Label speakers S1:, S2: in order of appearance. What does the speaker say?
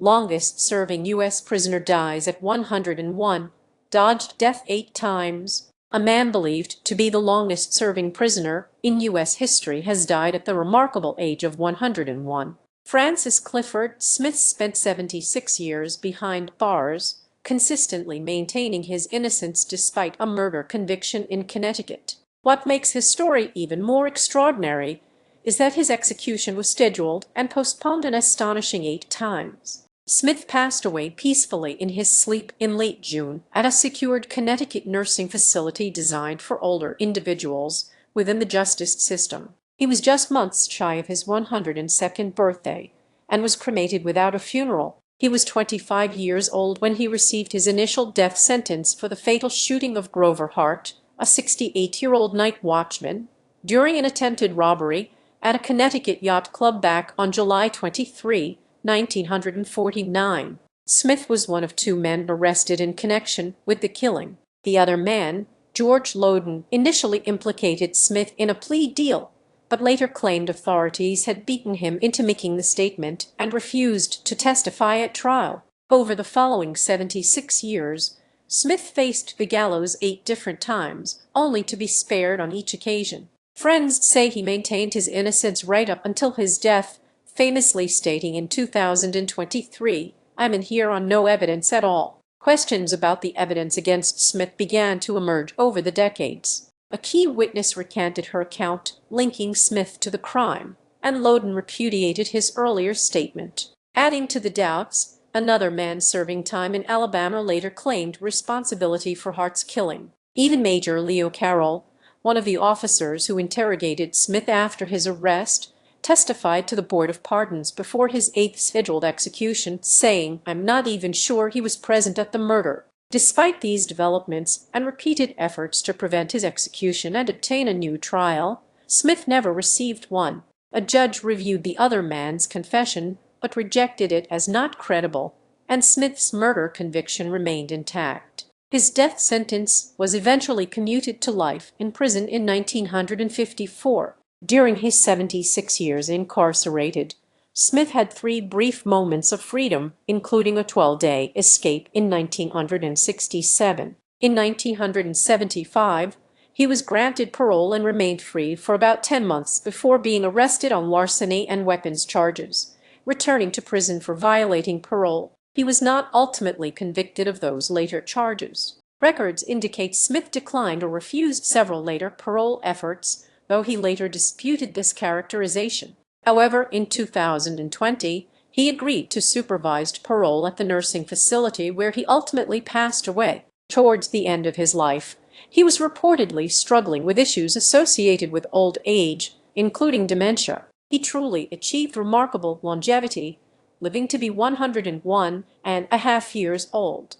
S1: Longest-serving U.S. prisoner dies at 101, dodged death 8 times. A man believed to be the longest-serving prisoner in U.S. history has died at the remarkable age of 101. Francis Clifford Smith spent 76 years behind bars, consistently maintaining his innocence despite a murder conviction in Connecticut. What makes his story even more extraordinary is that his execution was scheduled and postponed an astonishing 8 times. Smith passed away peacefully in his sleep in late June at a secured Connecticut nursing facility designed for older individuals within the justice system. He was just months shy of his 102nd birthday and was cremated without a funeral. He was 25 years old when he received his initial death sentence for the fatal shooting of Grover Hart, a 68-year-old night watchman, during an attempted robbery at a Connecticut yacht club back on July 23, 1949. Smith was one of 2 men arrested in connection with the killing. The other man, George Lowden, initially implicated Smith in a plea deal, but later claimed authorities had beaten him into making the statement and refused to testify at trial. Over the following 76 years, Smith faced the gallows 8 different times, only to be spared on each occasion. Friends say he maintained his innocence right up until his death, famously stating in 2023, "I'm in here on no evidence at all." Questions about the evidence against Smith began to emerge over the decades. A key witness recanted her account linking Smith to the crime, and Lowden repudiated his earlier statement. Adding to the doubts, another man serving time in Alabama later claimed responsibility for Hart's killing. Even Major Leo Carroll, one of the officers who interrogated Smith after his arrest, testified to the Board of Pardons before his 8th scheduled execution, saying, "I'm not even sure he was present at the murder." Despite these developments and repeated efforts to prevent his execution and obtain a new trial, Smith never received one. A judge reviewed the other man's confession but rejected it as not credible, and Smith's murder conviction remained intact. His death sentence was eventually commuted to life in prison in 1954. During his 76 years incarcerated, Smith had 3 brief moments of freedom, including a 12-day escape in 1967. In 1975, he was granted parole and remained free for about 10 months before being arrested on larceny and weapons charges, returning to prison for violating parole. He was not ultimately convicted of those later charges. Records indicate Smith declined or refused several later parole efforts, though he later disputed this characterization. However, in 2020, he agreed to supervised parole at the nursing facility where he ultimately passed away. Towards the end of his life, he was reportedly struggling with issues associated with old age, including dementia. He truly achieved remarkable longevity, living to be 101 and a half years old.